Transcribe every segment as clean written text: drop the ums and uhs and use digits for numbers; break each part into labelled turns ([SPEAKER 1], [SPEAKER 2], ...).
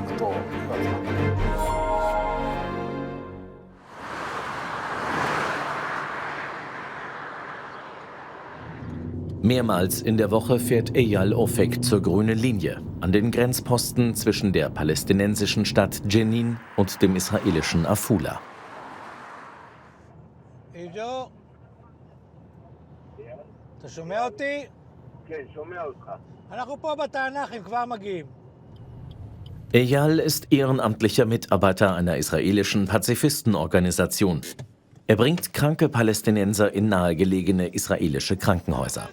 [SPEAKER 1] טרקטור.
[SPEAKER 2] Mehrmals in der Woche fährt Eyal Ofek zur grünen Linie, an den Grenzposten zwischen der palästinensischen Stadt Jenin und dem israelischen Afula.
[SPEAKER 3] עידו, אתה שומע אותי?
[SPEAKER 4] כן, שומע אותך.
[SPEAKER 3] אנחנו פה בתענך, הם כבר מגיעים.
[SPEAKER 2] Eyal ist ehrenamtlicher Mitarbeiter einer israelischen Pazifistenorganisation. Er bringt kranke Palästinenser in nahegelegene israelische Krankenhäuser.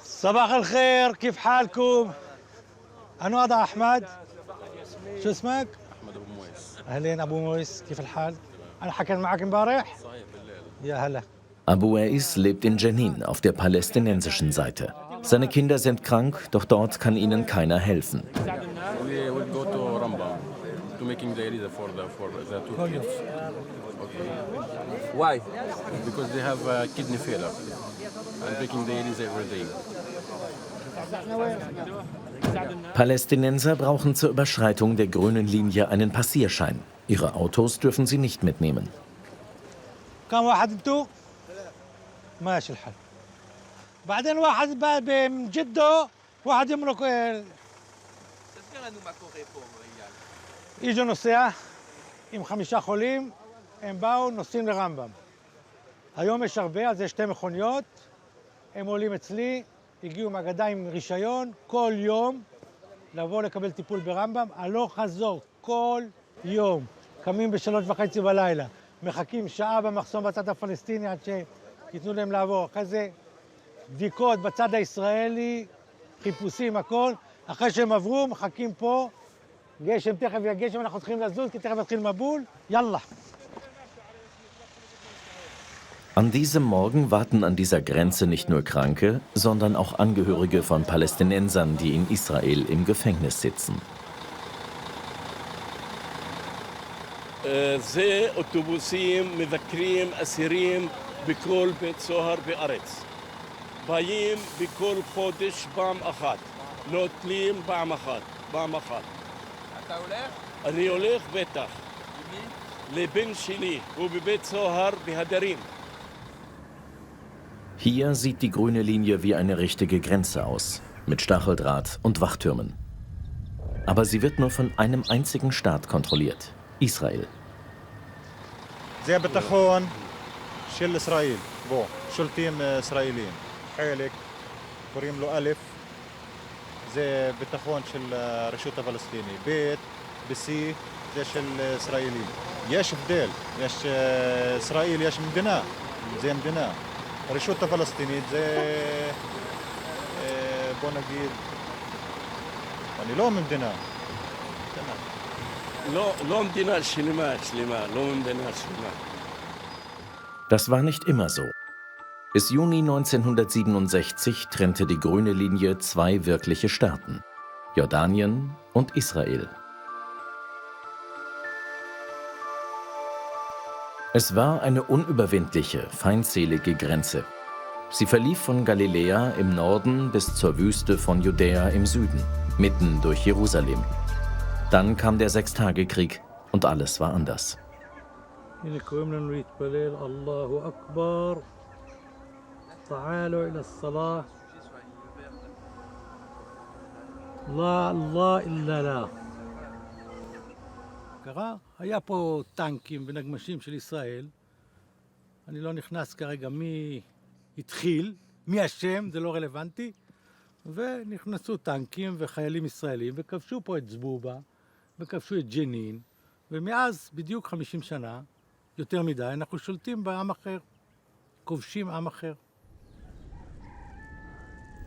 [SPEAKER 3] صباح الخير، كيف حالكم؟ أنا هذا أحمد. شو اسمك؟
[SPEAKER 5] أحمد أبو مويس.
[SPEAKER 3] أهلين أبو مويس، كيف الحال؟ أنا حكيت معك امبارح؟
[SPEAKER 5] صحيح بالليل.
[SPEAKER 3] يا هلا.
[SPEAKER 2] Abu Wais lebt in Jenin auf der palästinensischen Seite. Seine Kinder sind krank, doch dort kann ihnen keiner helfen.
[SPEAKER 5] We will go to Rambam to making the Elisa for the two kids. Okay. Why? Because they have kidney failure and making the Elisa every day.
[SPEAKER 2] Palästinenser brauchen zur Überschreitung der grünen Linie einen Passierschein. Ihre Autos dürfen sie nicht mitnehmen.
[SPEAKER 3] كم واحد انتو؟ ماشي الحال. بعدين واحد من جده، واحد يمرق. يجوا נוסע עם 5 חולים, הם באו, נוסעים לרמב"ם. היום יש הרבה, אז יש 2 מכוניות, הם עולים אצלי, הגיעו מהגדה עם רישיון, כל יום לבוא לקבל טיפול ברמב"ם, הלוך חזור, כל יום. קמים ב3:30 בלילה, מחכים שעה במחסום בצד הפלסטיני עד שייתנו להם לעבור. אחרי זה בדיקות בצד הישראלי, חיפושים, הכל. אחרי שהם עברו, מחכים פה. גשם, תכף יגשם, אנחנו צריכים לזוז, כי תכף יתחיל מבול. יאללה.
[SPEAKER 2] An diesem Morgen warten an dieser Grenze nicht nur Kranke, sondern auch Angehörige von Palästinensern, die in Israel im Gefängnis sitzen.
[SPEAKER 6] זה אוטובוסים מבקרים אסירים בכל בית סוהר בארץ. באים בכל חודש פעם אחת, נוטלים פעם אחת. אתה הולך? אני הולך בטח. לבן שלי, הוא בבית סוהר בהדרים.
[SPEAKER 2] Hier sieht die grüne Linie wie eine richtige Grenze aus, mit Stacheldraht und Wachtürmen. Aber sie wird nur von einem einzigen Staat kontrolliert, Israel.
[SPEAKER 7] זה הביטחון של ישראל, בו, שולטים ישראלים. חלק, קוראים לו א', זה ביטחון של הרשות הפלסטינית. ב', ב-C, זה של ישראלים. יש הבדל, יש ישראל, יש מדינה, זה מדינה. הרשות הפלסטינית זה, בוא נגיד, אני לא ממדינה.
[SPEAKER 6] לא מדינה שלמה, לא מדינה שלמה.
[SPEAKER 2] Das war nicht immer so. Bis Juni 1967 trennte die grüne Linie 2 wirkliche Staaten, Jordanien und Israel. Es war eine unüberwindliche, feindselige Grenze. Sie verlief von Galiläa im Norden bis zur Wüste von Judäa im Süden, mitten durch Jerusalem. Dann kam der Sechstagekrieg und alles war anders.
[SPEAKER 3] הנה קוראים לנו להתפלל, אללהו אכבר, تعالوا إلى الصلاة, لا الله إلا لا. קרה? היה פה טנקים ונגמשים של ישראל. אני לא נכנס כרגע מי התחיל, מי השם, זה לא רלוונטי. ונכנסו טנקים וחיילים ישראלים וכבשו פה את זבובה וכבשו את ג'נין. ומאז בדיוק 50 שנה, יותר מדי, אנחנו שולטים בעם אחר, כובשים עם אחר.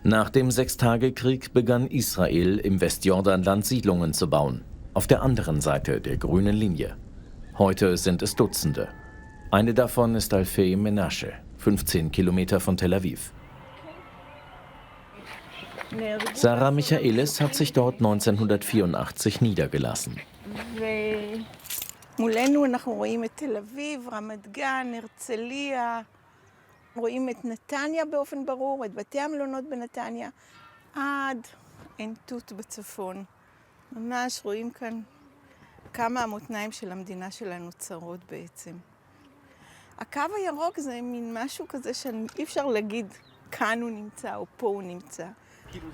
[SPEAKER 2] Nach dem Sechstagekrieg begann Israel im Westjordanland Siedlungen zu bauen, auf der anderen Seite der grünen Linie. Heute sind es Dutzende. Eine davon ist Alfei Menashe, 15 Kilometer von Tel Aviv. Sarah Michaelis hat sich dort 1984 niedergelassen.
[SPEAKER 8] מולנו אנחנו רואים את תל אביב, רמת גן, הרצליה, רואים את נתניה באופן ברור, את בתי המלונות בנתניה, עד עין תות בצפון. ממש רואים כאן כמה המותניים של המדינה שלנו צרות בעצם. הקו הירוק זה מין משהו כזה שאי אפשר להגיד כאן הוא נמצא או פה הוא נמצא.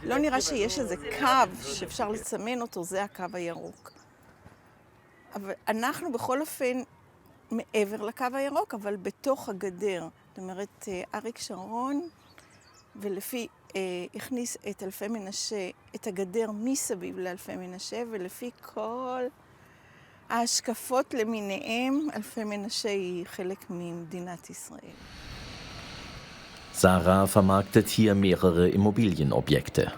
[SPEAKER 8] לא נראה שיש איזה קו שאפשר לסמן אותו, זה הקו הירוק. אבל אנחנו בכל אופן מעבר לקו הירוק, אבל בתוך הגדר. זאת אומרת, אריק שרון, ולפי, הכניס את אלפי מנשה, את הגדר מסביב לאלפי מנשה, ולפי כל ההשקפות למיניהם, אלפי מנשה היא חלק ממדינת ישראל.
[SPEAKER 2] Sarah vermarktet hier mehrere Immobilienobjekte.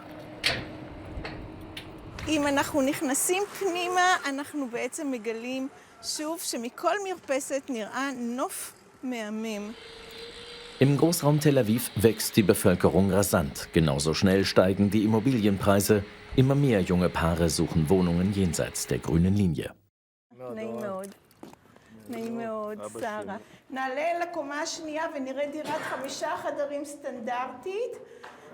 [SPEAKER 8] אם אנחנו נכנסים פנימה, אנחנו בעצם מגלים שוב שמכל מרפסת נראה נוף מהמם.
[SPEAKER 2] Im Großraum Tel Aviv wächst die Bevölkerung rasant. Genauso schnell steigen die Immobilienpreise. Immer mehr junge Paare suchen Wohnungen jenseits der grünen Linie.
[SPEAKER 8] נעים מאוד. נעים מאוד, שרה. נעלה לקומה השנייה ונראה דירת 5 חדרים סטנדרטית.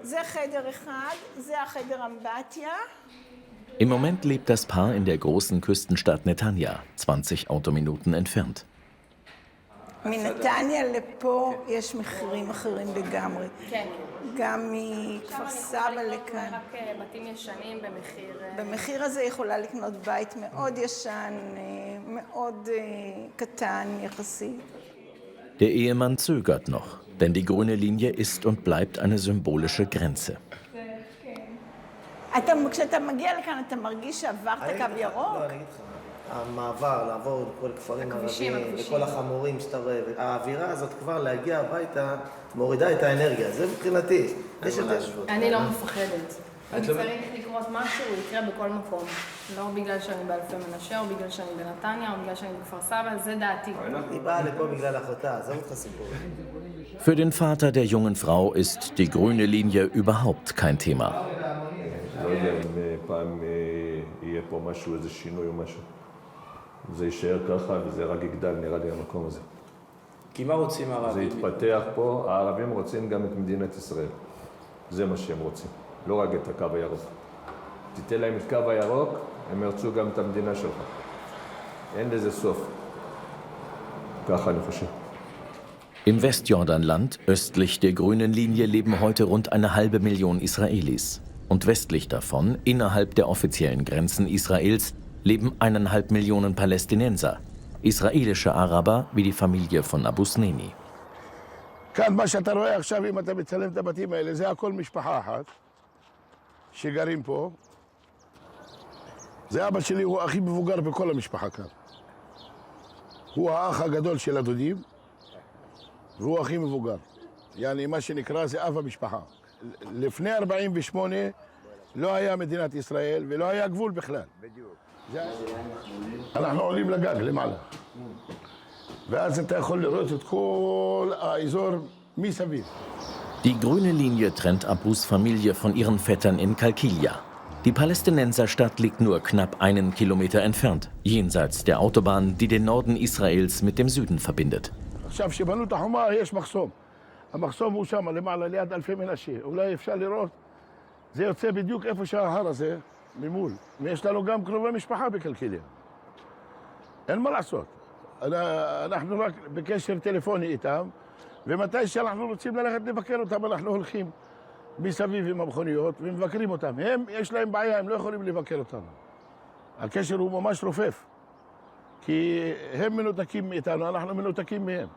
[SPEAKER 8] זה חדר אחד, זה החדר אמבטיה.
[SPEAKER 2] Im Moment lebt das Paar in der großen Küstenstadt Netanya, 20 Autominuten entfernt.
[SPEAKER 8] מנתניה לפה יש מחירים אחרים לגמרי.
[SPEAKER 1] כן.
[SPEAKER 8] גם מכפר סבא לכאן.
[SPEAKER 1] רק בתים ישנים במחיר...
[SPEAKER 8] במחיר הזה יכולה לקנות בית מאוד ישן, מאוד קטן יחסית.
[SPEAKER 2] Der Ehemann zögert noch, denn die grüne Linie ist und bleibt eine symbolische Grenze.
[SPEAKER 8] כשאתה מגיע לכאן, אתה מרגיש שעברת קו ירוק?
[SPEAKER 4] לא, אני אגיד לך. המעבר, לעבור בכל כפרים ערביים, וכל החמורים שאתה רואה, האווירה הזאת כבר להגיע הביתה, מורידה את האנרגיה. זה מבחינתי.
[SPEAKER 1] אני לא מפחדת. אם צריך לקרות משהו, הוא יקרה בכל מקום. לא בגלל שאני באלפי מנשה, או בגלל שאני בנתניה, או בגלל שאני בכפר סבא, זה דעתי.
[SPEAKER 4] היא באה לפה בגלל אחותה, עזוב אותך סיפור.
[SPEAKER 2] Für den Vater der jungen Frau ist die grüne Linie überhaupt kein Thema.
[SPEAKER 9] לא יודע אם פעם יהיה פה משהו, איזה שינוי או משהו. זה יישאר ככה וזה רק יגדל, נראה לי, המקום הזה.
[SPEAKER 10] כי מה רוצים הערבים?
[SPEAKER 9] זה יתפתח פה, הערבים רוצים גם את מדינת ישראל. זה מה שהם רוצים, לא רק את הקו הירוק. תיתן להם את קו הירוק, הם ירצו גם את המדינה שלך. אין לזה סוף. ככה אני חושב.
[SPEAKER 2] Im Westjordanland, östlich der grünen Linie, leben heute rund 1,5 Million Israelis. Und westlich davon, innerhalb der offiziellen Grenzen Israels, leben 1,5 Millionen Palästinenser, israelische Araber wie die Familie von Abu Sneni.
[SPEAKER 11] כאן מה שאתה רואה עכשיו, אם אתה מצלם את הבתים האלה, זה הכל משפחה אחת שגרים פה. זה אבא שלי, הוא הכי מבוגר בכל המשפחה כאן. הוא האח הגדול של הדודים, והוא הכי מבוגר. יעני, מה שנקרא זה אב המשפחה. לפני 48 לא היה מדינת ישראל ולא היה גבול בכלל. אנחנו עולים לגג למעלה. ואז אתה יכול לראות את כל האזור מסביב.
[SPEAKER 2] Die grüne Linie trennt Abus Familie von ihren Vettern in Qalqilia. Die Palästinenserstadt liegt nur knapp 1 Kilometer entfernt, jenseits der Autobahn, die den Norden Israels mit dem Süden verbindet.
[SPEAKER 11] עכשיו שבנו את החומה יש מחסום. המחסום הוא שם למעלה ליד אלפי מנשה. אולי אפשר לראות, זה יוצא בדיוק איפה שההר הזה ממול. ויש לנו גם קרובי משפחה בקלקיליה. אין מה לעשות. אנחנו רק בקשר טלפוני איתם, ומתי שאנחנו רוצים ללכת לבקר אותם, אנחנו הולכים מסביב עם המכוניות ומבקרים אותם. הם, יש להם בעיה, הם לא יכולים לבקר אותנו. הקשר הוא ממש רופף. כי הם מנותקים מאיתנו, אנחנו מנותקים מהם.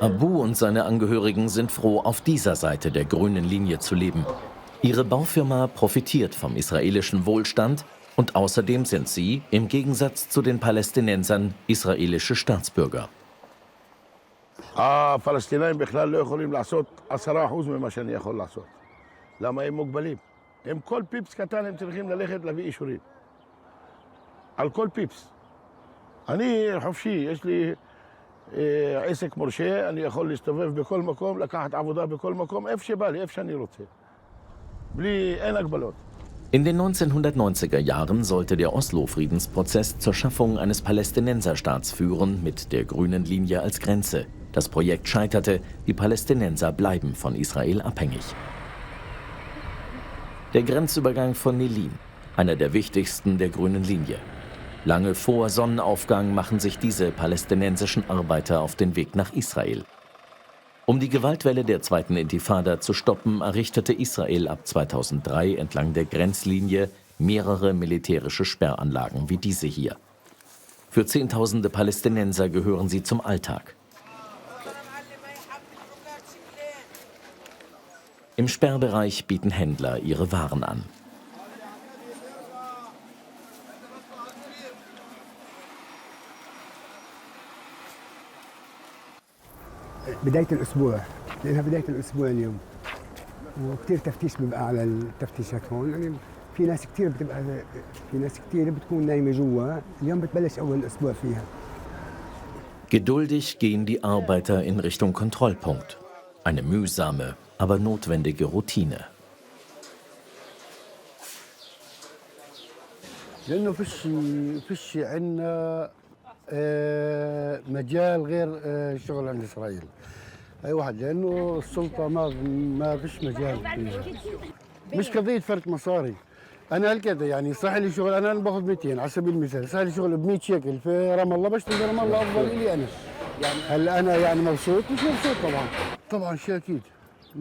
[SPEAKER 2] Abu und seine Angehörigen sind froh, auf dieser Seite der grünen Linie zu leben. Ihre Baufirma profitiert vom israelischen Wohlstand und außerdem sind sie, im Gegensatz zu den Palästinensern, israelische Staatsbürger.
[SPEAKER 11] הפלסטינאים בכלל לא יכולים לעשות 10% ממה שאני יכול לעשות. למה הם מוגבלים? הם כל פיפס קטן הם צריכים ללכת להביא אישורים. על כל פיפס. אני חופשי, יש לי עסק מורשה, אני יכול להסתובב בכל מקום, לקחת עבודה בכל מקום, איפה שבא לי, איפה שאני רוצה. אין הגבלות.
[SPEAKER 2] In den 1990er Jahren sollte der Oslo-Friedensprozess zur Schaffung eines Palästinenserstaats führen, mit der grünen Linie als Grenze. Das Projekt scheiterte, die Palästinenser bleiben von Israel abhängig. Der Grenzübergang von Nelin, einer der wichtigsten der grünen Linie. Lange vor Sonnenaufgang machen sich diese palästinensischen Arbeiter auf den Weg nach Israel. Um die Gewaltwelle der zweiten Intifada zu stoppen, errichtete Israel ab 2003 entlang der Grenzlinie mehrere militärische Sperranlagen wie diese hier. Für Zehntausende Palästinenser gehören sie zum Alltag. Im Sperrbereich bieten Händler ihre Waren an.
[SPEAKER 12] بداية الأسبوع لأنها بداية الأسبوع اليوم وكثير تفتيش بيبقى على التفتيشات هون يعني في ناس كثير بتكون نايمة جوا اليوم بتبلش أول أسبوع فيها.
[SPEAKER 2] Geduldig gehen die Arbeiter in Richtung Kontrollpunkt. Eine mühsame, aber notwendige Routine.
[SPEAKER 12] لأنه فيش عندنا مجال غير الشغل عند إسرائيل. أي واحد لأنه السلطة ما فيش مجال فيها. مش قضية فرق مصاري. أنا هالكذا يعني صح لي شغل أنا باخذ 200 على سبيل المثال، صح لي شغل ب 100 شيكل في رام الله بشتغل في رام الله أفضل لي أنا. يعني هل أنا يعني مبسوط؟ مش مبسوط طبعا. طبعا شيء أكيد.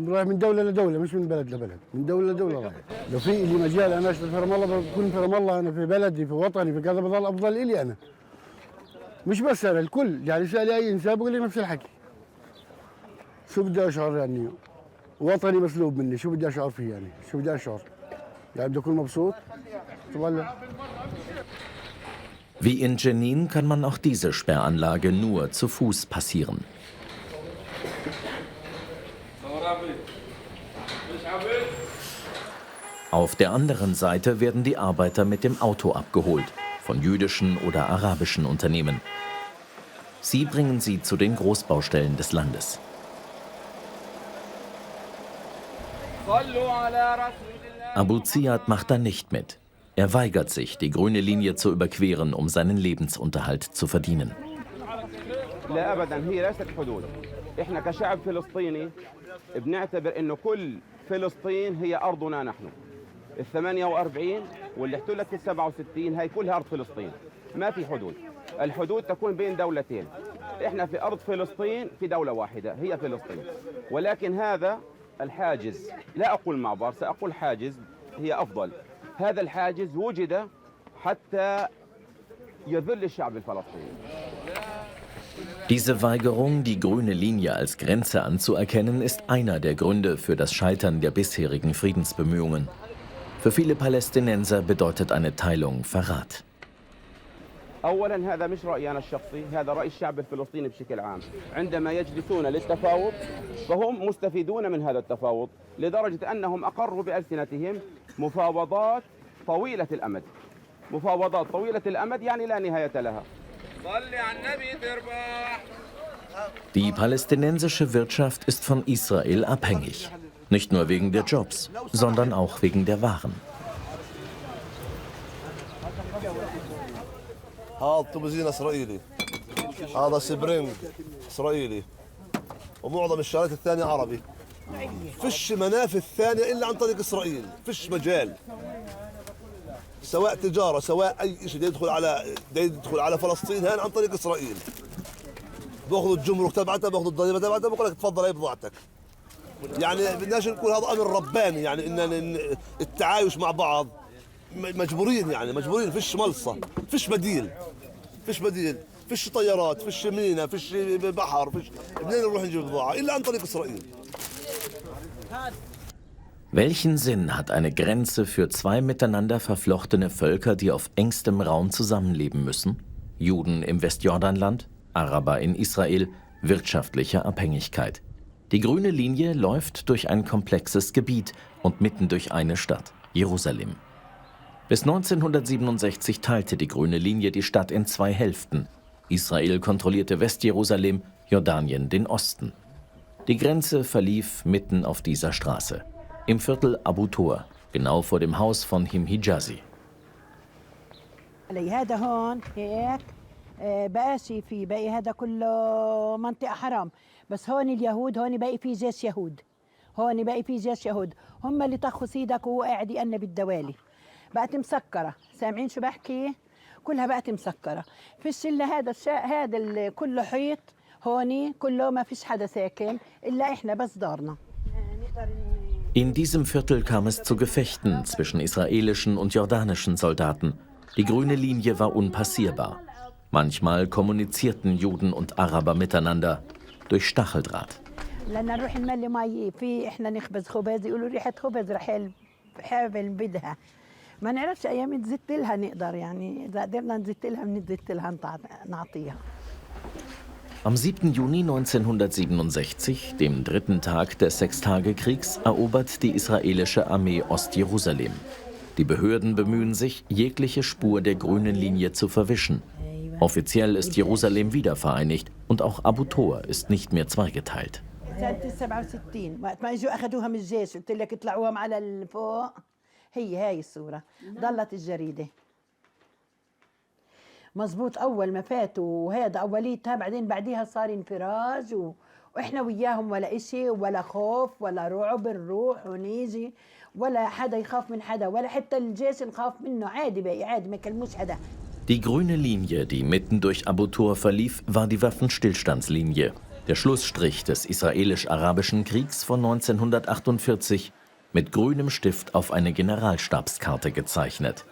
[SPEAKER 12] رايح من دولة لدولة مش من بلد لبلد، من دولة لدولة رايح. لو في لي مجال أنا أشتغل في رام الله بكون في رام الله أنا في بلدي في وطني في كذا بضل أفضل لي أنا. مش بس أنا الكل يعني سأل أي إنسان بقول لي نفس الحكي. شو بدي أشعر يعني وطني مسلوب مني شو بدي أشعر فيه يعني شو بدي أشعر يعني بدي أكون مبسوط طبعا.
[SPEAKER 2] Wie in Jenin kann man auch diese Sperranlage nur zu Fuß passieren. Auf der anderen Seite werden die Arbeiter mit dem Auto abgeholt, von jüdischen oder arabischen Unternehmen. Sie bringen sie zu den Großbaustellen des Landes. Abu Ziyad macht da nicht mit. Er weigert sich, die grüne Linie zu überqueren, um seinen Lebensunterhalt zu verdienen.
[SPEAKER 13] لا أبدا هي ليست حدود. إحنا كشعب فلسطيني بنعتبر إنه كل فلسطين هي أرضنا نحن. ال 48 واللي احتلت ال 67 هي كلها أرض فلسطين. ما في حدود. الحدود تكون بين دولتين. إحنا في أرض فلسطين في دولة واحدة هي فلسطين. ولكن هذا الحاجز لا أقول معبر سأقول حاجز هي أفضل. هذا الحاجز وجد حتى يذل الشعب الفلسطيني.
[SPEAKER 2] Diese Weigerung, die grüne Linie als Grenze anzuerkennen, ist einer der Gründe für das Scheitern der bisherigen Friedensbemühungen. Für viele Palästinenser bedeutet eine Teilung Verrat.
[SPEAKER 13] أولا هذا مش رأيي أنا الشخصي، هذا رأي الشعب الفلسطيني بشكل عام. عندما يجلسون للتفاوض فهم مستفيدون من هذا التفاوض لدرجة أنهم أقروا بألسنتهم مفاوضات طويلة الأمد. مفاوضات طويلة الأمد يعني لا نهاية لها. صلي على النبي تربح.
[SPEAKER 2] Die palästinensische Wirtschaft ist von Israel abhängig. Nicht nur wegen der Jobs, sondern auch wegen der Waren.
[SPEAKER 14] هذا طوبزين اسرائيلي هذا سبرينج اسرائيلي ومعظم الشركات الثانيه عربي فيش منافذ ثانيه الا عن طريق اسرائيل فيش مجال سواء تجاره سواء اي شيء يدخل على فلسطين هان عن طريق اسرائيل باخذوا الجمرك تبعتها باخذوا الضريبه تبعتها بقول لك تفضل هي بضاعتك يعني بدناش نقول هذا امر رباني يعني ان التعايش مع بعض مجبورين يعني مجبورين فيش ملصة فيش بديل فيش طيارات فيش مينا فيش بحر فيش منين نروح نجيب بضاعة إلا عن طريق إسرائيل.
[SPEAKER 2] Welchen Sinn hat eine Grenze für zwei miteinander verflochtene Völker, die auf engstem Raum zusammenleben müssen? Juden im Westjordanland, Araber in Israel, wirtschaftliche Abhängigkeit. Die grüne Linie läuft durch ein komplexes Gebiet und mitten durch eine Stadt, Jerusalem. Bis 1967 teilte die grüne Linie die Stadt in zwei Hälften. Israel kontrollierte Westjerusalem, Jordanien den Osten. Die Grenze verlief mitten auf dieser Straße, im Viertel Abu Tor, genau vor dem Haus von Him Hijazi.
[SPEAKER 15] هذا هون هيك بقاسي في باقي هذا كله منطقة حرام بس هون اليهود هون باقي في جيش يهود هون باقي في جيش يهود هم اللي طخوا سيدك وهو قاعد يأنب الدوالي بقت مسكرة. سامعين شو بحكي؟ كلها بقت مسكرة. فيش إلا هذا كله حيط هوني، كله ما فيش حدا ساكن إلا إحنا بس دارنا.
[SPEAKER 2] In diesem Viertel kam es zu Gefechten zwischen israelischen und jordanischen Soldaten. Die grüne Linie war unpassierbar. Manchmal kommunizierten Juden und Araber miteinander durch Stacheldraht.
[SPEAKER 15] لما نروح نملي مي في احنا نخبز خبز يقولوا ريحه خبز رح حابل بدها ما نعرفش ايام نزت لها نقدر يعني اذا قدرنا نزت لها بنزت لها نعطيها.
[SPEAKER 2] Am 7. Juni 1967, dem dritten Tag des Sechstagekriegs, erobert die israelische Armee Ostjerusalem. Die Behörden bemühen sich, jegliche Spur der grünen Linie zu verwischen. Offiziell ist Jerusalem wiedervereinigt und auch Abu Tor ist nicht mehr zweigeteilt.
[SPEAKER 15] سنة 67 وقت ما اجوا اخذوها من الجيش قلت لك اطلعوها على الفوق هاي الصورة ضلت الجريدة مزبوط أول ما فاتوا وهذا أوليتها بعدين بعديها صار انفراج وإحنا وياهم ولا إشي ولا خوف ولا رعب نروح ونيجي ولا حدا يخاف من حدا ولا حتى الجيش نخاف منه عادي بقى عادي ما يكلموش حدا.
[SPEAKER 2] Die grüne Linie, die mitten durch Abu Tor verlief, war die Waffenstillstandslinie. Der Schlussstrich des israelisch-arabischen Kriegs von 1948 mit grünem Stift auf eine Generalstabskarte gezeichnet.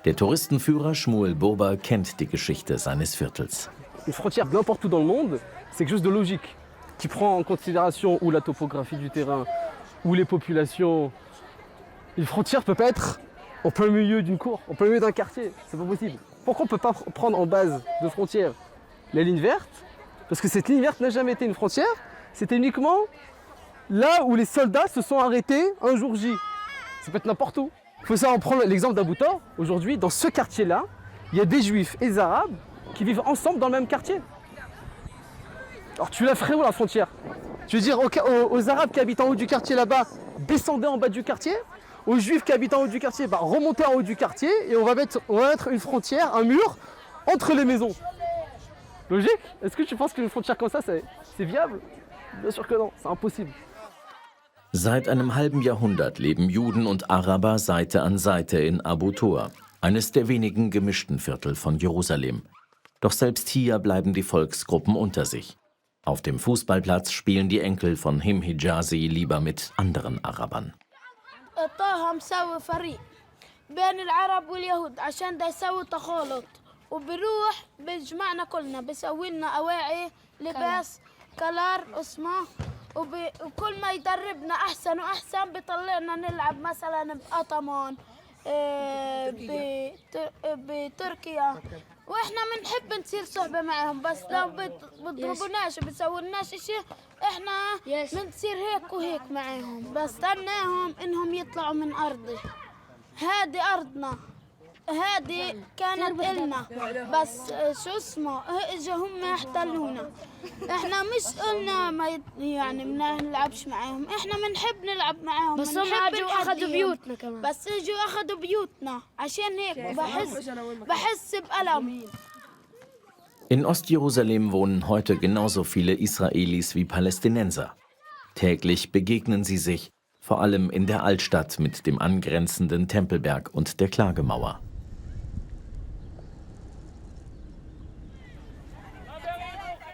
[SPEAKER 2] Der Touristenführer Shmuel Bober kennt die Geschichte seines Viertels.
[SPEAKER 16] Une frontière n'importe où dans le monde, c'est quelque chose de logique, qui prend en considération ou la topographie du terrain, ou les populations. Une frontière ne peut pas être en plein milieu d'une cour, en plein milieu d'un quartier, c'est pas possible. Pourquoi on ne peut pas prendre en base de frontière la ligne verte? Parce que cette ligne verte n'a jamais été une frontière, c'était uniquement là où les soldats se sont arrêtés un jour J. Ça peut être n'importe où. Il faut savoir prendre l'exemple d'Abu Tor. Aujourd'hui, dans ce quartier-là, il y a des juifs et des arabes qui vivent ensemble dans le même quartier. Alors tu la ferais où la frontière? Tu veux dire aux arabes qui habitent en haut du quartier là-bas, descendez en bas du quartier? Aux juifs qui habitent en haut du quartier, remontez en haut du quartier et on va mettre une frontière, un mur entre les maisons. Logique? Est-ce que tu penses qu'une frontière comme ça, c'est viable? Bien sûr que non, c'est impossible.
[SPEAKER 2] Seit einem halben Jahrhundert leben Juden und Araber Seite an Seite in Abu Tor, eines der wenigen gemischten Viertel von Jerusalem. Doch selbst hier bleiben die Volksgruppen unter sich. Auf dem Fußballplatz spielen die Enkel von Him Hijazi lieber mit anderen Arabern.
[SPEAKER 17] طه مسوي فريق بين العرب واليهود عشان ده يسوي تخالط وبروح بيجمعنا كلنا بيسوي لنا أواعي لباس كلار اسمه وكل ما يدربنا أحسن وأحسن بيطلعنا نلعب مثلا بأطمان بتركيا واحنا بنحب نصير صحبة معهم بس لو بيضربوناش وبيسوولناش اشي احنا بنصير هيك وهيك معهم بستناهم انهم يطلعوا من ارضي هذه ارضنا هذه كانت إلنا بس شو اسمه اجا هم يحتلونا احنا مش قلنا ما يعني ما نلعبش معاهم احنا بنحب نلعب معاهم
[SPEAKER 1] بس هم اجوا اخذوا بيوتنا كمان
[SPEAKER 17] بس اجوا اخذوا بيوتنا عشان هيك بحس بألم.
[SPEAKER 2] In Ostjerusalem wohnen heute genauso viele Israelis wie Palästinenser. Täglich begegnen sie sich, vor allem in der Altstadt mit dem angrenzenden Tempelberg und der Klagemauer.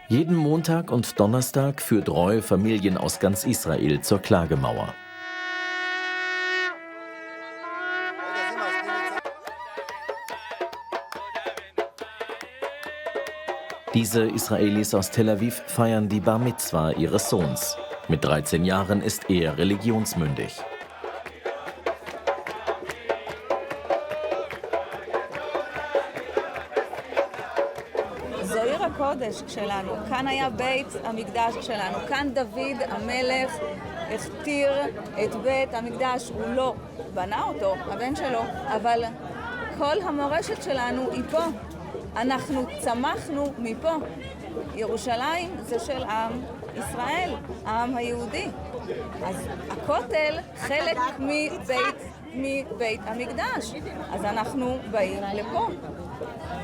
[SPEAKER 2] Jeden Montag und Donnerstag führt Roy Familien aus ganz Israel zur Klagemauer. Diese Israelis aus Tel Aviv feiern die Bar Mitzwa ihres Sohns. Mit 13 Jahren ist er religionsmündig.
[SPEAKER 18] זו עיר הקודש שלנו, כאן היה בית המקדש שלנו, כאן דוד המלך הכתיר את בית המקדש, הוא לא בנה אותו, הבן שלו, אבל כל המורשת שלנו היא פה, אנחנו צמחנו מפה. ירושלים זה של עם ישראל, העם היהודי. אז הכותל חלק מבית המקדש, אז אנחנו באים לפה.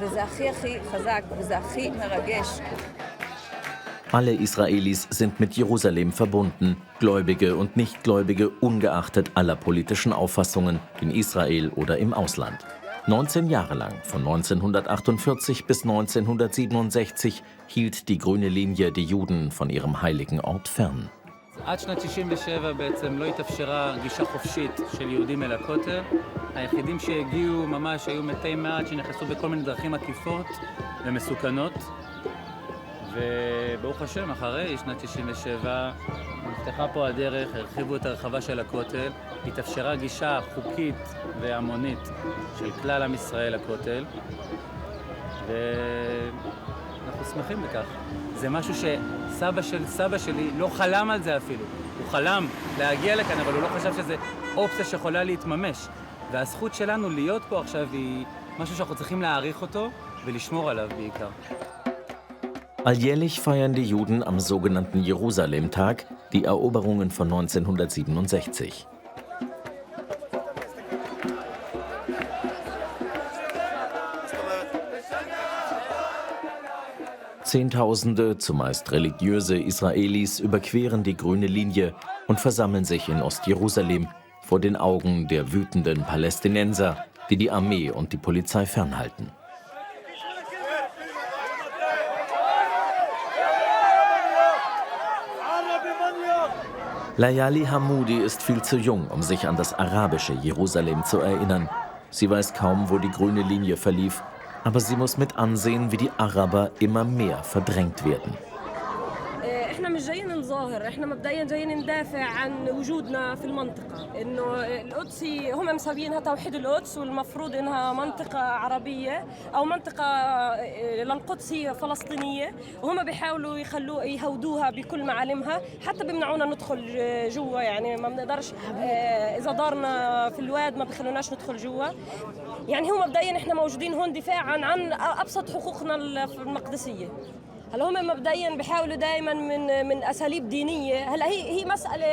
[SPEAKER 18] וזה הכי חזק, וזה הכי מרגש.
[SPEAKER 2] Alle Israelis sind mit Jerusalem verbunden, Gläubige und Nichtgläubige ungeachtet aller politischen Auffassungen, in Israel oder im Ausland. 19 Jahre lang, von 1948 bis 1967, hielt die grüne Linie die Juden von ihrem heiligen Ort fern.
[SPEAKER 19] עד שנת 67 בעצם לא התאפשרה גישה חופשית של יהודים אל הכותל. היחידים שהגיעו ממש היו מתי מעט שנכנסו בכל מיני דרכים עקיפות ומסוכנות. וברוך השם, אחרי שנת 67 נפתחה פה הדרך, הרחיבו את הרחבה של הכותל, התאפשרה גישה חוקית והמונית של כלל עם ישראל לכותל, ואנחנו שמחים בכך. זה משהו שסבא של סבא שלי לא חלם על זה אפילו. הוא חלם להגיע לכאן, אבל הוא לא חשב שזה אופציה שיכולה להתממש. והזכות שלנו להיות פה עכשיו היא משהו שאנחנו צריכים להעריך אותו ולשמור עליו בעיקר.
[SPEAKER 2] Alljährlich feiern die Juden am sogenannten Jerusalem-Tag die Eroberungen von 1967. Zehntausende, zumeist religiöse Israelis, überqueren die grüne Linie und versammeln sich in Ostjerusalem vor den Augen der wütenden Palästinenser, die die Armee und die Polizei fernhalten. Layali Hamoudi ist viel zu jung, um sich an das arabische Jerusalem zu erinnern. Sie weiß kaum, wo die grüne Linie verlief, aber sie muss mit ansehen, wie die Araber immer mehr verdrängt werden.
[SPEAKER 20] احنا مش جايين نظاهر، احنا مبدئيا جايين ندافع عن وجودنا في المنطقة، انه القدس هم مسميينها توحيد القدس والمفروض انها منطقة عربية او منطقة للقدس هي فلسطينية، وهم بيحاولوا يهودوها بكل معالمها، حتى بيمنعونا ندخل جوا، يعني ما بنقدرش اذا دارنا في الواد ما بيخلوناش ندخل جوا. يعني هو مبدئيا احنا موجودين هون دفاعا عن ابسط حقوقنا المقدسية. هلا هم مبدئيا بيحاولوا دائما من اساليب دينيه، هلا هي مساله،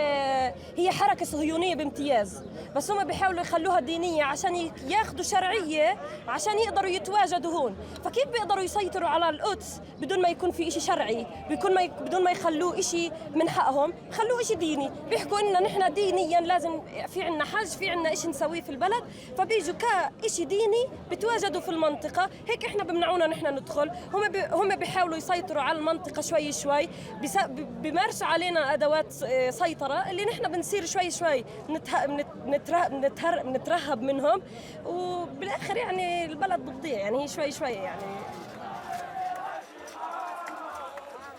[SPEAKER 20] هي حركه صهيونيه بامتياز، بس هم بيحاولوا يخلوها دينيه عشان ياخذوا شرعيه عشان يقدروا يتواجدوا هون. فكيف بيقدروا يسيطروا على القدس بدون ما يكون في شيء شرعي، بدون ما يخلوه شيء من حقهم، خلوه شيء ديني. بيحكوا لنا نحن دينيا لازم في عندنا حج، في عندنا شيء نسويه في البلد، فبيجوا كشيء ديني بتواجدوا في المنطقه، هيك احنا بمنعونا نحن ندخل. هم بيحاولوا يسيطروا على المنطقة شوي شوي، بيمارسوا علينا أدوات سيطرة اللي نحن بنصير شوي شوي نترهب منهم، وبالآخر يعني البلد بتضيع، يعني هي شوي شوي يعني.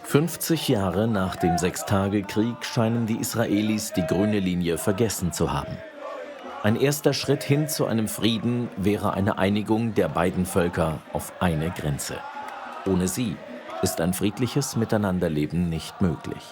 [SPEAKER 2] 50 Jahre nach dem Sechstagekrieg scheinen die Israelis die grüne Linie vergessen zu haben. Ein erster Schritt hin zu einem Frieden wäre eine Einigung der beiden Völker auf eine Grenze. Ohne sie ist ein friedliches Miteinanderleben nicht möglich.